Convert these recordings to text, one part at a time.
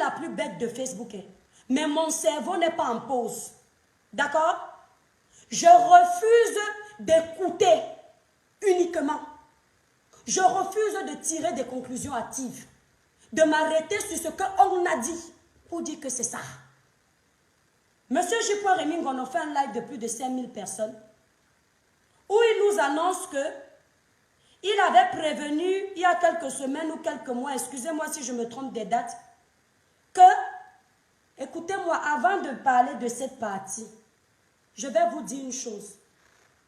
la plus bête de Facebook. Mais mon cerveau n'est pas en pause. D'accord? Je refuse d'écouter uniquement. Je refuse de tirer des conclusions hâtives. De m'arrêter sur ce qu'on a dit pour dire que c'est ça. Monsieur J. Rémy Ngono fait un live de plus de 5000 personnes où il nous annonce que il avait prévenu il y a quelques semaines ou quelques mois, excusez-moi si je me trompe des dates, que, écoutez-moi, avant de parler de cette partie, je vais vous dire une chose.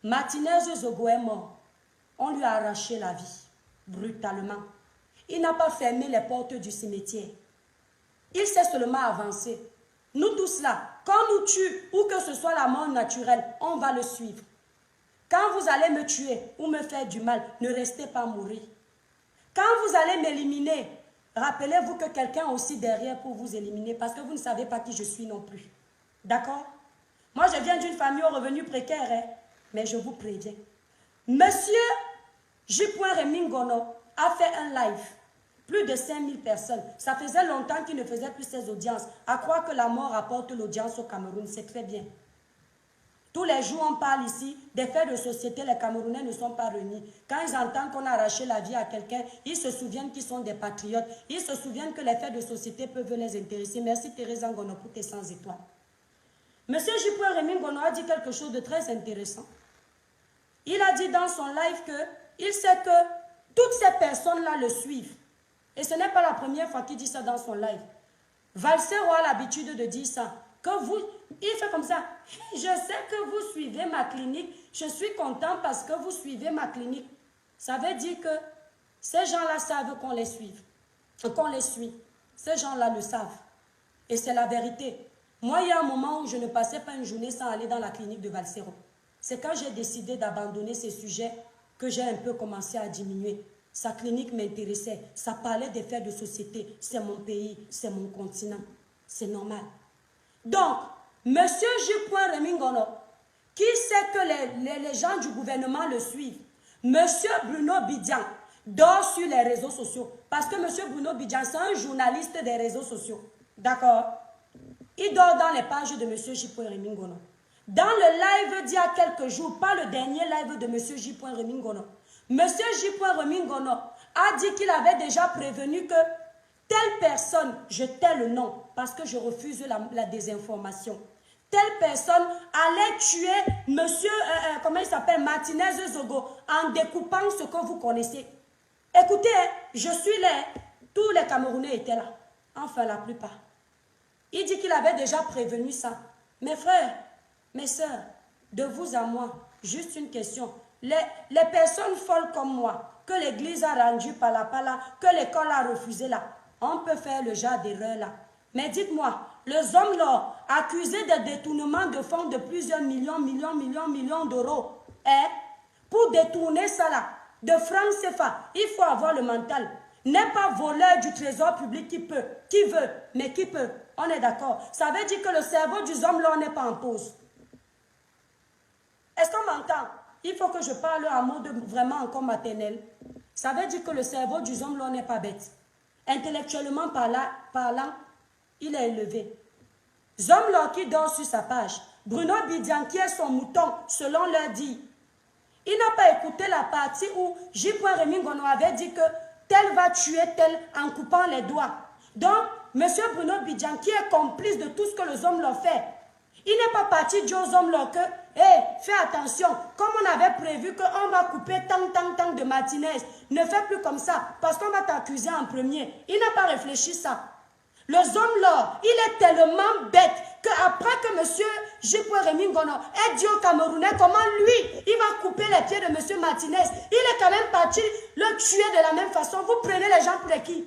Martinez Zogo est mort. On lui a arraché la vie, brutalement. Il n'a pas fermé les portes du cimetière. Il s'est seulement avancé. Nous tous là, quand nous tue ou que ce soit la mort naturelle, on va le suivre. Quand vous allez me tuer ou me faire du mal, ne restez pas mourir. Quand vous allez m'éliminer, rappelez-vous que quelqu'un est aussi derrière pour vous éliminer parce que vous ne savez pas qui je suis non plus. D'accord? Moi, je viens d'une famille aux revenus précaires, hein, mais je vous préviens. Monsieur J. Rémy Ngono a fait un live. Plus de 5000 personnes. Ça faisait longtemps qu'il ne faisait plus ses audiences. À croire que la mort apporte l'audience au Cameroun, c'est très bien. Tous les jours, on parle ici des faits de société. Les Camerounais ne sont pas réunis. Quand ils entendent qu'on a arraché la vie à quelqu'un, ils se souviennent qu'ils sont des patriotes. Ils se souviennent que les faits de société peuvent les intéresser. Merci Thérèse Ngono pour tes 100 étoiles. Monsieur J. Rémy Ngono a dit quelque chose de très intéressant. Il a dit dans son live qu'il sait que toutes ces personnes-là le suivent. Et ce n'est pas la première fois qu'il dit ça dans son live. Valsero a l'habitude de dire ça. Il fait comme ça. Je sais que vous suivez ma clinique. Je suis content parce que vous suivez ma clinique. Ça veut dire que ces gens-là savent qu'on les suive. Qu'on les suit. Ces gens-là le savent. Et c'est la vérité. Moi, il y a un moment où je ne passais pas une journée sans aller dans la clinique de Valsero. C'est quand j'ai décidé d'abandonner ces sujets que j'ai un peu commencé à diminuer. Sa clinique m'intéressait. Ça parlait des faits de société. C'est mon pays, c'est mon continent. C'est normal. Donc, monsieur J. Rémy Ngono, qui sait que les gens du gouvernement le suivent, monsieur Bruno Bidian dort sur les réseaux sociaux. Parce que monsieur Bruno Bidian, c'est un journaliste des réseaux sociaux. D'accord? Il dort dans les pages de monsieur J. Rémy Ngono. Dans le live d'il y a quelques jours, pas le dernier live de monsieur J. Rémy Ngono, monsieur J. Rémy Ngono a dit qu'il avait déjà prévenu que telle personne, je tais le nom parce que je refuse la désinformation, telle personne allait tuer monsieur, comment il s'appelle, Martinez Zogo en découpant ce que vous connaissez. Écoutez, je suis là, tous les Camerounais étaient là, enfin la plupart. Il dit qu'il avait déjà prévenu ça. Mes frères, mes sœurs, de vous à moi, juste une question. Les personnes folles comme moi, que l'église a rendu par là, que l'école a refusé là, on peut faire le genre d'erreur là. Mais dites-moi, les hommes là, accusés de détournement de fonds de plusieurs millions d'euros, pour détourner ça là, de francs CFA, il faut avoir le mental. N'est pas voleur du trésor public qui peut, qui veut, mais qui peut. On est d'accord. Ça veut dire que le cerveau du homme là n'est pas en pause. Est-ce qu'on m'entend? Il faut que je parle en mode vraiment encore maternel. Ça veut dire que le cerveau du homme là n'est pas bête. Intellectuellement parlant, il est élevé. Homme là qui dort sur sa page. Bruno Bidian qui est son mouton, selon leur dit. Il n'a pas écouté la partie où J. Rémy Ngono avait dit que tel va tuer tel en coupant les doigts. Donc, M. Bruno Bidian, qui est complice de tout ce que les hommes l'ont fait, il n'est pas parti dire aux hommes là que, fais attention, comme on avait prévu qu'on va couper tant de Martinez, ne fais plus comme ça, parce qu'on va t'accuser en premier. Il n'a pas réfléchi ça. Le homme là, il est tellement bête qu'après que M. J. Rémy Ngono ait dit au Camerounais comment lui, il va couper les pieds de M. Martinez, il est quand même parti le tuer de la même façon. Vous prenez les gens pour les qui?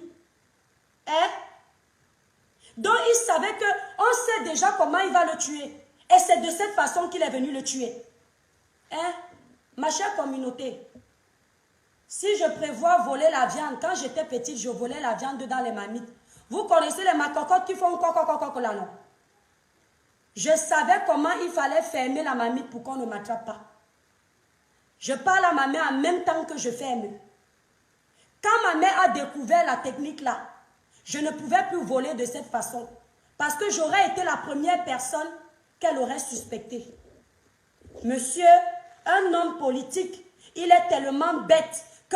Donc il savait qu'on sait déjà comment il va le tuer. Et c'est de cette façon qu'il est venu le tuer. Ma chère communauté, si je prévois voler la viande, quand j'étais petite, je volais la viande dans les marmites. Vous connaissez les macocottes qui font coco là, non? Je savais comment il fallait fermer la marmite pour qu'on ne m'attrape pas. Je parle à ma mère en même temps que je ferme. Quand ma mère a découvert la technique là, je ne pouvais plus voler de cette façon. Parce que j'aurais été la première personne qu'elle aurait suspectée. Monsieur, un homme politique, il est tellement bête que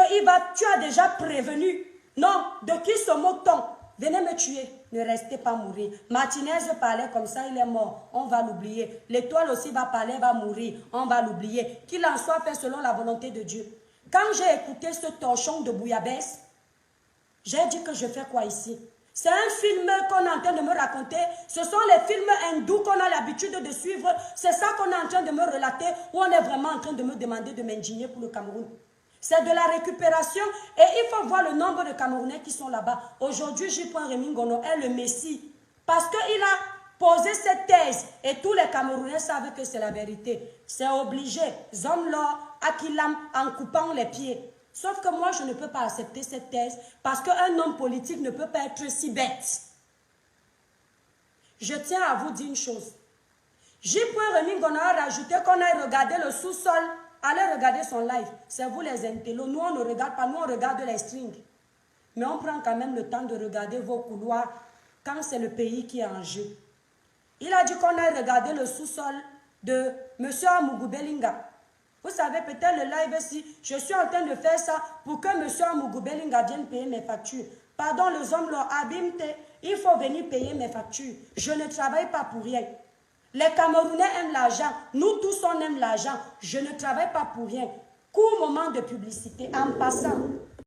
tu as déjà prévenu. Non, de qui se moque-t-on? Venez me tuer, ne restez pas mourir. Martinez parlait comme ça, il est mort, on va l'oublier. L'étoile aussi va parler, va mourir, on va l'oublier. Qu'il en soit fait selon la volonté de Dieu. Quand j'ai écouté ce torchon de bouillabaisse, j'ai dit que je fais quoi ici? C'est un film qu'on est en train de me raconter. Ce sont les films hindous qu'on a l'habitude de suivre. C'est ça qu'on est en train de me relater ou on est vraiment en train de me demander de m'indigner pour le Cameroun. C'est de la récupération et il faut voir le nombre de Camerounais qui sont là-bas. Aujourd'hui, J. Rémy Ngono est le Messie parce qu'il a posé cette thèse et tous les Camerounais savent que c'est la vérité. C'est obligé. Zomlo, Akilam, en coupant les pieds. Sauf que moi, je ne peux pas accepter cette thèse parce qu'un homme politique ne peut pas être si bête. Je tiens à vous dire une chose. J. Rémy Ngono a rajouté qu'on aille regarder le sous-sol. Allez regarder son live. C'est vous les intellos. Nous, on ne regarde pas. Nous, on regarde les strings. Mais on prend quand même le temps de regarder vos couloirs quand c'est le pays qui est en jeu. Il a dit qu'on aille regarder le sous-sol de M. Amougou Belinga. Vous savez, peut-être le live ici, je suis en train de faire ça pour que M. Amougou Belinga vienne payer mes factures. Pardon, les hommes leur abîment, il faut venir payer mes factures. Je ne travaille pas pour rien. Les Camerounais aiment l'argent. Nous tous, on aime l'argent. Je ne travaille pas pour rien. Court moment de publicité. En passant,